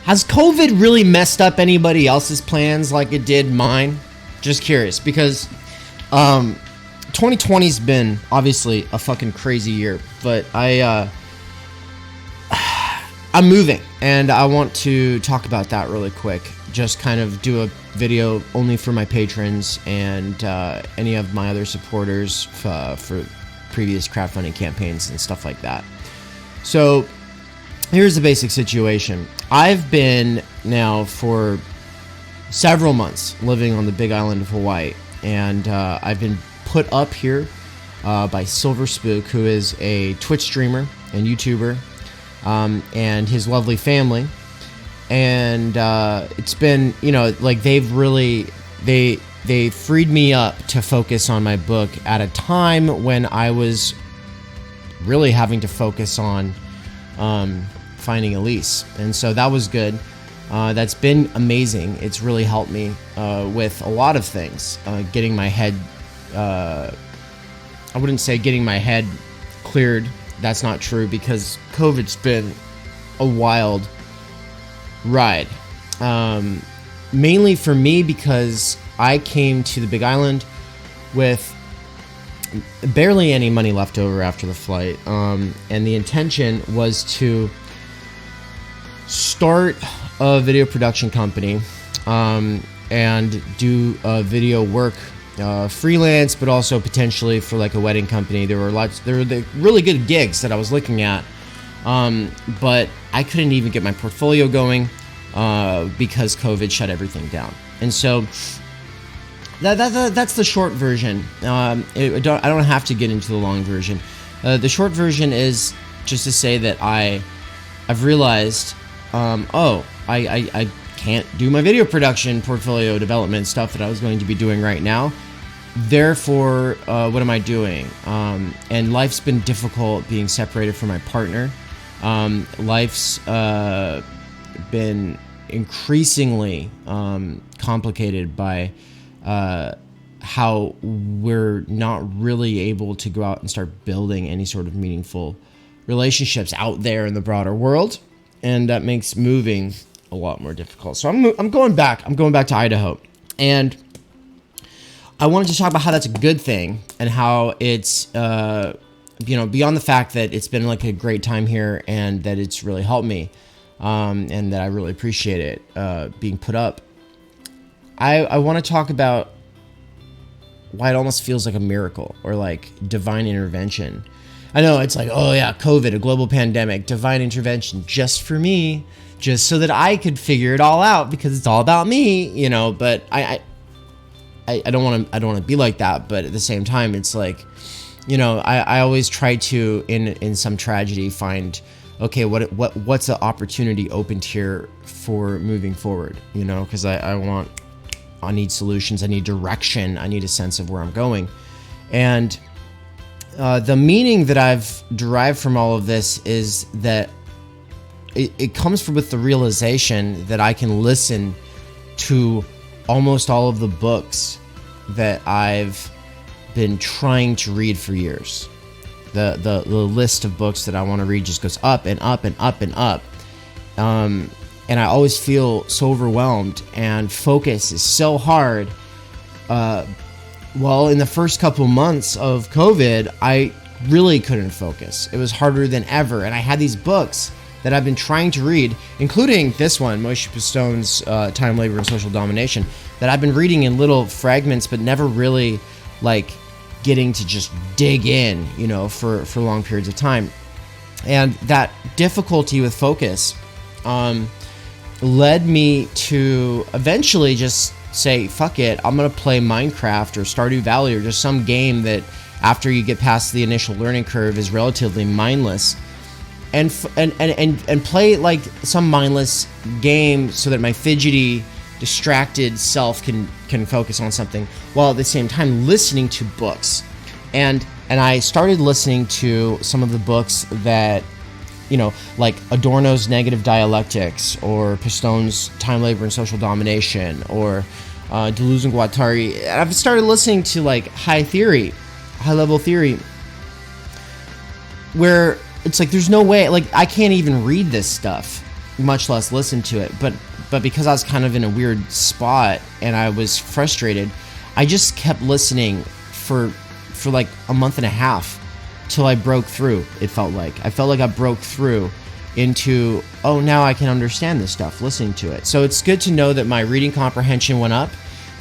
Has COVID really messed up anybody else's plans like it did mine? Just curious, because 2020's been obviously a fucking crazy year, but I'm moving, and I want to talk about that really quick. Just kind of do a video only for my patrons and any of my other supporters for previous crowdfunding campaigns and stuff like that. So here's the basic situation. I've been now for several months living on the big island of Hawaii, and I've been put up here by Silver Spook, who is a Twitch streamer and YouTuber, and his lovely family. And it's been, like they freed me up to focus on my book at a time when I was really having to focus on finding Elise. And so that was good. That's been amazing. It's really helped me with a lot of things. Getting my head, I wouldn't say getting my head cleared. That's not true, because COVID's been a wild ride. Mainly for me, because I came to the Big Island with barely any money left over after the flight. And the intention was to start a video production company and do video work freelance, but also potentially for like a wedding company. There were the really good gigs that I was looking at, but I couldn't even get my portfolio going because COVID shut everything down. And so that's the short version. I don't have to get into the long version. The short version is just to say that I've realized, I can't do my video production portfolio development stuff that I was going to be doing right now. Therefore, what am I doing? And life's been difficult being separated from my partner. Life's been increasingly complicated by how we're not really able to go out and start building any sort of meaningful relationships out there in the broader world, and that makes moving a lot more difficult. So I'm going back. I'm going back to Idaho, and I wanted to talk about how that's a good thing, and how it's beyond the fact that it's been like a great time here and that it's really helped me, and that I really appreciate it being put up. I want to talk about why it almost feels like a miracle or like divine intervention. I know it's like, oh yeah, COVID, a global pandemic, divine intervention just for me, just so that I could figure it all out because it's all about me, but I don't want to be like that. But at the same time, it's like, I always try to, in some tragedy, find, okay, what's the opportunity opened here for moving forward, because I need solutions, I need direction, I need a sense of where I'm going. And the meaning that I've derived from all of this is that it comes with the realization that I can listen to almost all of the books that I've been trying to read for years. The list of books that I want to read just goes up and up and up and up. And I always feel so overwhelmed, and focus is so hard. Well, in the first couple months of COVID, I really couldn't focus. It was harder than ever. And I had these books that I've been trying to read, including this one, Moshe Pistone's Time, Labor, and Social Domination, that I've been reading in little fragments, but never really like getting to just dig in, for long periods of time. And that difficulty with focus led me to eventually just say, fuck it, I'm going to play Minecraft or Stardew Valley or just some game that after you get past the initial learning curve is relatively mindless, and play like some mindless game so that my fidgety, distracted self can focus on something while at the same time listening to books. And I started listening to some of the books that, like Adorno's Negative Dialectics, or Pistone's Time, Labor, and Social Domination, or Deleuze and Guattari. I've started listening to like high-level theory, where it's like there's no way, like I can't even read this stuff much less listen to it. But because I was kind of in a weird spot and I was frustrated, I just kept listening for like a month and a half till I broke through. I felt like I broke through into, oh, now I can understand this stuff listening to it. So it's good to know that my reading comprehension went up,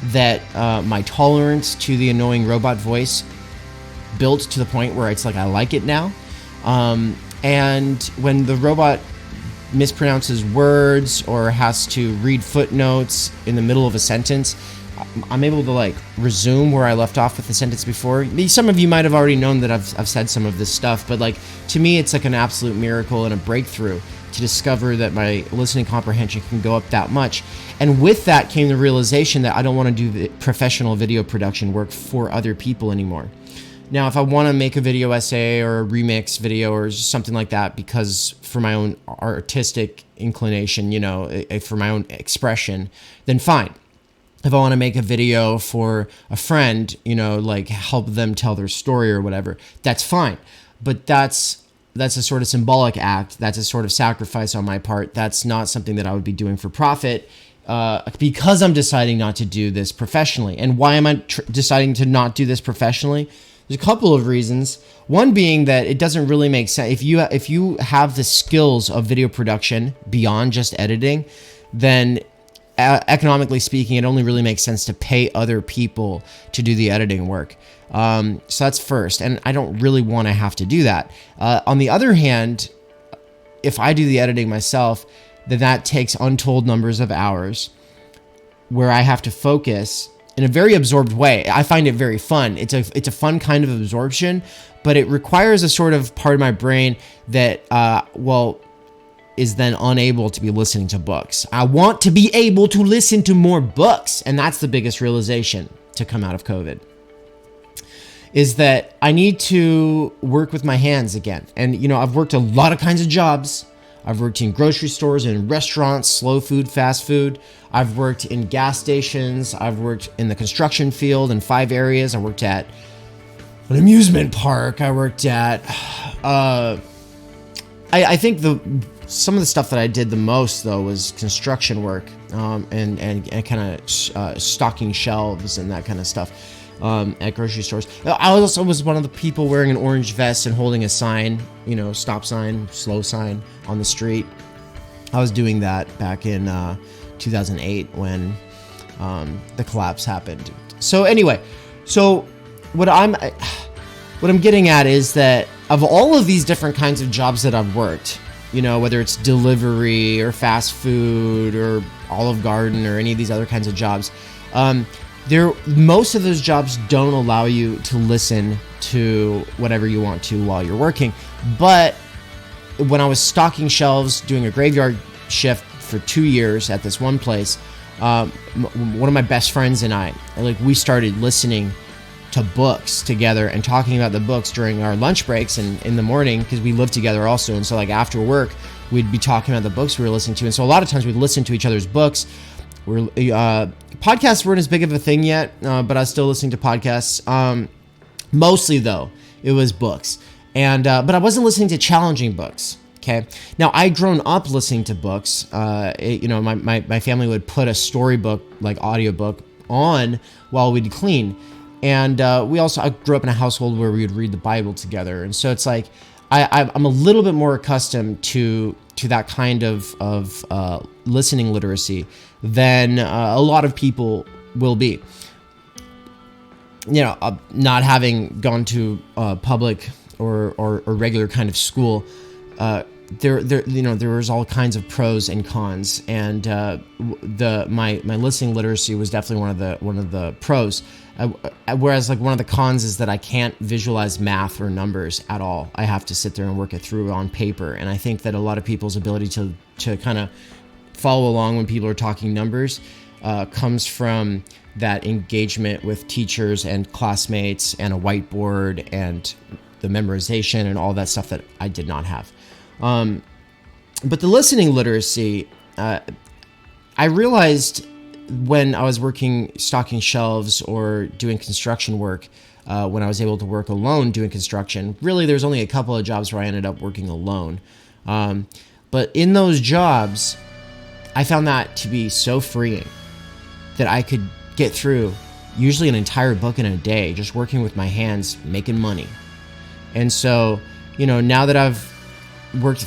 that my tolerance to the annoying robot voice built to the point where it's like I like it now. And when the robot mispronounces words or has to read footnotes in the middle of a sentence, I'm able to like resume where I left off with the sentence before. Some of you might have already known that I've said some of this stuff, but like to me, it's like an absolute miracle and a breakthrough to discover that my listening comprehension can go up that much. And with that came the realization that I don't want to do the professional video production work for other people anymore. Now, if I want to make a video essay or a remix video or something like that, because for my own artistic inclination, for my own expression, then fine. If I want to make a video for a friend, like help them tell their story or whatever, that's fine. But that's a sort of symbolic act. That's a sort of sacrifice on my part. That's not something that I would be doing for profit, because I'm deciding not to do this professionally. And why am I deciding to not do this professionally? There's a couple of reasons. One being that it doesn't really make sense. If you have the skills of video production beyond just editing, then economically speaking, it only really makes sense to pay other people to do the editing work. So that's first, and I don't really want to have to do that. On the other hand, if I do the editing myself, then that takes untold numbers of hours where I have to focus in a very absorbed way. I find it very fun. It's a fun kind of absorption, but it requires a sort of part of my brain that, is then unable to be listening to books. I want to be able to listen to more books. And that's the biggest realization to come out of COVID, is that I need to work with my hands again. And, I've worked a lot of kinds of jobs. I've worked in grocery stores and restaurants, slow food, fast food. I've worked in gas stations. I've worked in the construction field in 5 areas. I worked at an amusement park. I worked at, I think some of the stuff that I did the most, though, was construction work, and kind of stocking shelves and that kind of stuff at grocery stores. I also was one of the people wearing an orange vest and holding a sign, stop sign, slow sign on the street. I was doing that back in 2008 when the collapse happened. So anyway, what I'm getting at is that of all of these different kinds of jobs that I've worked, whether it's delivery or fast food or Olive Garden or any of these other kinds of jobs, most of those jobs don't allow you to listen to whatever you want to while you're working. But when I was stocking shelves, doing a graveyard shift for 2 years at this one place, one of my best friends and I, we started listening to books together and talking about the books during our lunch breaks and in the morning, because we lived together also. And so after work, we'd be talking about the books we were listening to. And so a lot of times we'd listen to each other's books. Podcasts weren't as big of a thing yet, but I was still listening to podcasts. Mostly though, it was books. And but I wasn't listening to challenging books. Okay. Now I'd grown up listening to books. My family would put a storybook, like audiobook, on while we'd clean. And I grew up in a household where we would read the Bible together. And so it's like, I'm a little bit more accustomed to that kind of listening literacy than a lot of people will be. Not having gone to public or regular kind of school, there was all kinds of pros and cons, and my listening literacy was definitely one of the pros. Whereas one of the cons is that I can't visualize math or numbers at all. I have to sit there and work it through on paper. And I think that a lot of people's ability to kind of follow along when people are talking numbers comes from that engagement with teachers and classmates and a whiteboard and the memorization and all that stuff that I did not have. But the listening literacy, I realized when I was working stocking shelves or doing construction work, when I was able to work alone doing construction. Really, there's only a couple of jobs where I ended up working alone. But in those jobs, I found that to be so freeing that I could get through usually an entire book in a day, just working with my hands, making money. And so, now that I worked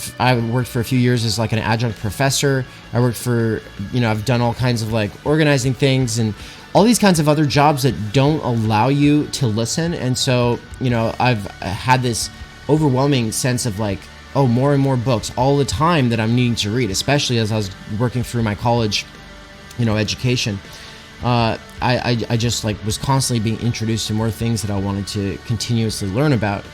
for a few years as like an adjunct professor. I worked for, I've done all kinds of like organizing things and all these kinds of other jobs that don't allow you to listen. And so, I've had this overwhelming sense of like, oh, more and more books all the time that I'm needing to read, especially as I was working through my college, education. I just like was constantly being introduced to more things that I wanted to continuously learn about.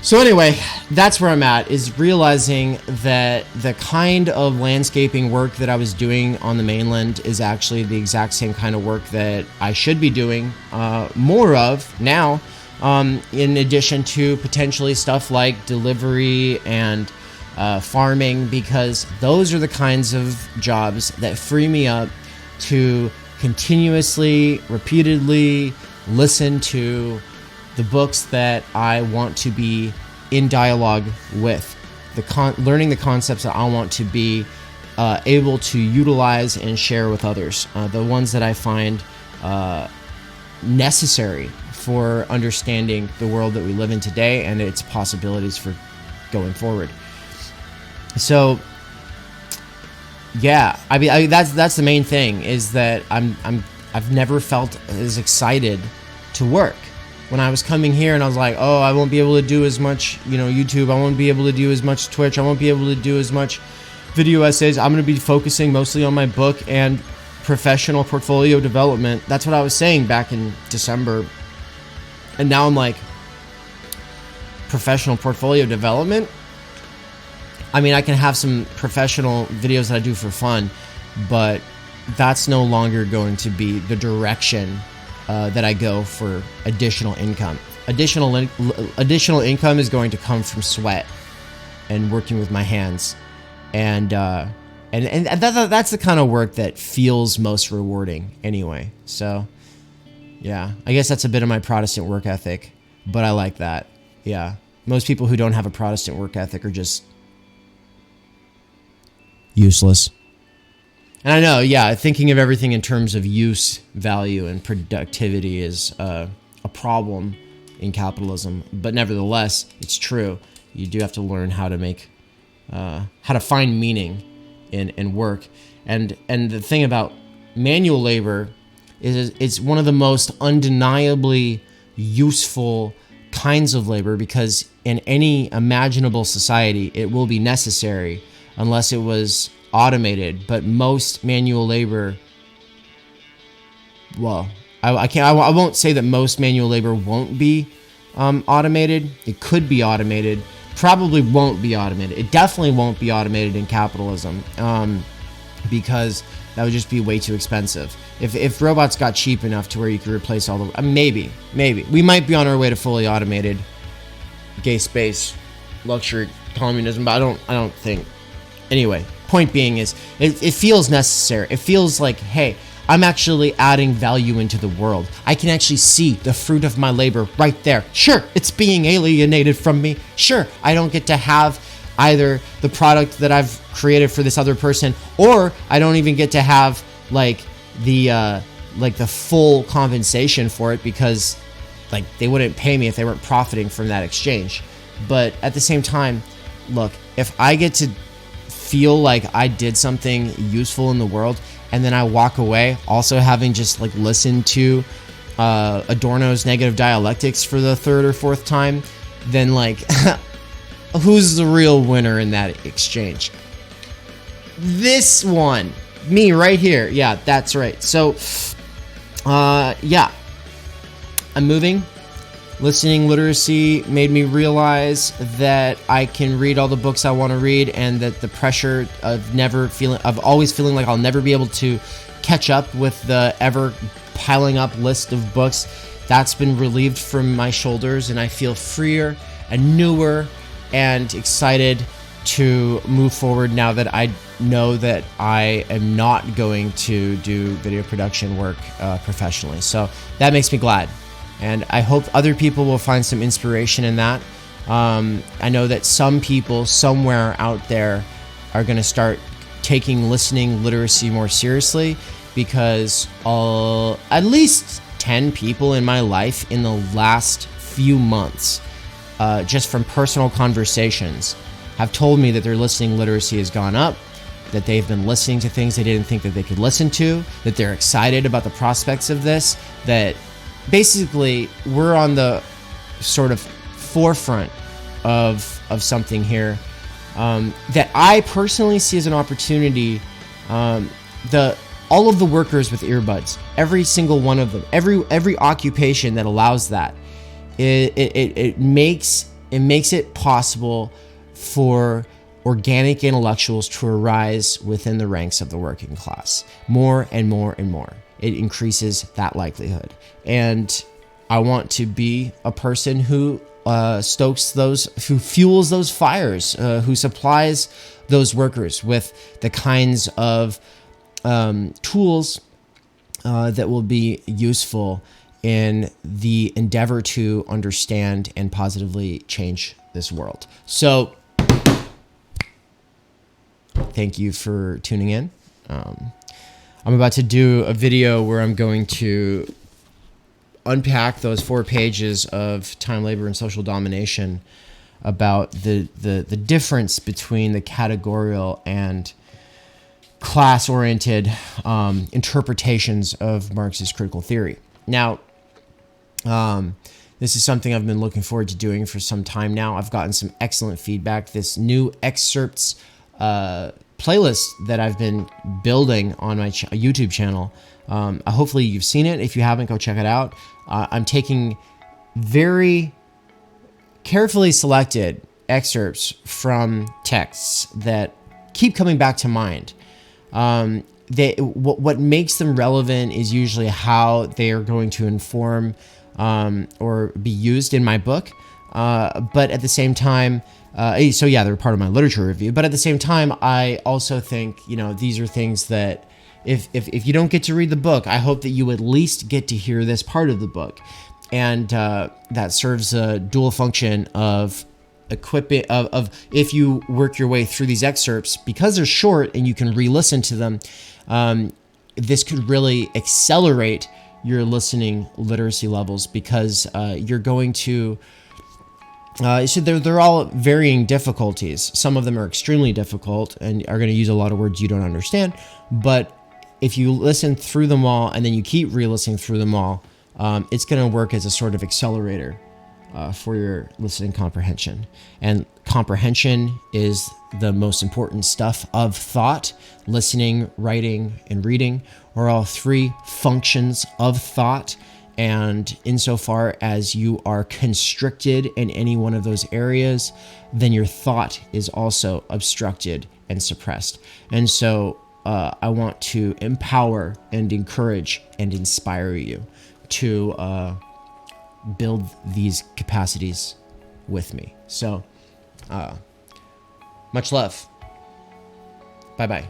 So anyway, that's where I'm at, is realizing that the kind of landscaping work that I was doing on the mainland is actually the exact same kind of work that I should be doing more of now, in addition to potentially stuff like delivery and farming, because those are the kinds of jobs that free me up to continuously, repeatedly listen to the books that I want to be in dialogue with, learning the concepts that I want to be able to utilize and share with others, the ones that I find necessary for understanding the world that we live in today and its possibilities for going forward. So, yeah, I mean that's the main thing, is that I've never felt as excited to work. When I was coming here and I was like, oh, I won't be able to do as much, YouTube. I won't be able to do as much Twitch. I won't be able to do as much video essays. I'm going to be focusing mostly on my book and professional portfolio development. That's what I was saying back in December. And now I'm like, professional portfolio development? I mean, I can have some professional videos that I do for fun, but that's no longer going to be the direction that I go for additional income. Additional income is going to come from sweat and working with my hands, and that's the kind of work that feels most rewarding anyway. So, yeah, I guess that's a bit of my Protestant work ethic, but I like that. Yeah, most people who don't have a Protestant work ethic are just useless. And I know, yeah, thinking of everything in terms of use, value, and productivity is a problem in capitalism. But nevertheless, it's true. You do have to learn how to make, how to find meaning in work. And the thing about manual labor is it's one of the most undeniably useful kinds of labor, because in any imaginable society, it will be necessary unless it was automated. But most manual labor, well, I won't say that most manual labor won't be automated. It could be automated. Probably won't be automated. It definitely won't be automated in capitalism, because that would just be way too expensive. If robots got cheap enough to where you could replace all the, maybe we might be on our way to fully automated gay space luxury communism, but I don't think. Anyway, point being is it feels necessary. It feels like, hey, I'm actually adding value into the world. I can actually see the fruit of my labor right there. Sure, it's being alienated from me. Sure, I don't get to have either the product that I've created for this other person, or I don't even get to have like the full compensation for it, because like they wouldn't pay me if they weren't profiting from that exchange. But at the same time, look, if I get to feel like I did something useful in the world, and then I walk away also having just like listened to Adorno's Negative Dialectics for the third or fourth time, then like who's the real winner in that exchange? This one, me right here. Yeah, that's right. So yeah, I'm moving. Listening literacy made me realize that I can read all the books I want to read, and that the pressure of always feeling like I'll never be able to catch up with the ever piling up list of books, that's been relieved from my shoulders, and I feel freer and newer and excited to move forward now that I know that I am not going to do video production work professionally. So that makes me glad. And I hope other people will find some inspiration in that. I know that some people somewhere out there are going to start taking listening literacy more seriously, because at least 10 people in my life in the last few months, just from personal conversations, have told me that their listening literacy has gone up, that they've been listening to things they didn't think that they could listen to, that they're excited about the prospects of this, that basically we're on the sort of forefront of something here, that I personally see as an opportunity. All of the workers with earbuds, every single one of them, every occupation that allows that, it makes it possible for organic intellectuals to arise within the ranks of the working class more and more and more. It increases that likelihood. And I want to be a person who stokes those, who fuels those fires, who supplies those workers with the kinds of tools that will be useful in the endeavor to understand and positively change this world. So, thank you for tuning in. I'm about to do a video where I'm going to unpack those 4 pages of Time, Labor, and Social Domination about the difference between the categorical and class-oriented interpretations of Marxist critical theory. Now, this is something I've been looking forward to doing for some time now. I've gotten some excellent feedback. This new excerpts playlist that I've been building on my YouTube channel, hopefully you've seen it. If you haven't, go check it out. I'm taking very carefully selected excerpts from texts that keep coming back to mind. What makes them relevant is usually how they are going to inform or be used in my book. But at the same time, so yeah, they're part of my literature review. But at the same time, I also think, these are things that if you don't get to read the book, I hope that you at least get to hear this part of the book. And that serves a dual function of equipping, of if you work your way through these excerpts, because they're short and you can re-listen to them, this could really accelerate your listening literacy levels, because you're going to so they're all varying difficulties. Some of them are extremely difficult and are going to use a lot of words you don't understand. But if you listen through them all and then you keep re-listening through them all, it's going to work as a sort of accelerator for your listening comprehension. And comprehension is the most important stuff of thought. Listening, writing, and reading are all 3 functions of thought. And insofar as you are constricted in any one of those areas, then your thought is also obstructed and suppressed. And so I want to empower and encourage and inspire you to build these capacities with me. So much love. Bye-bye.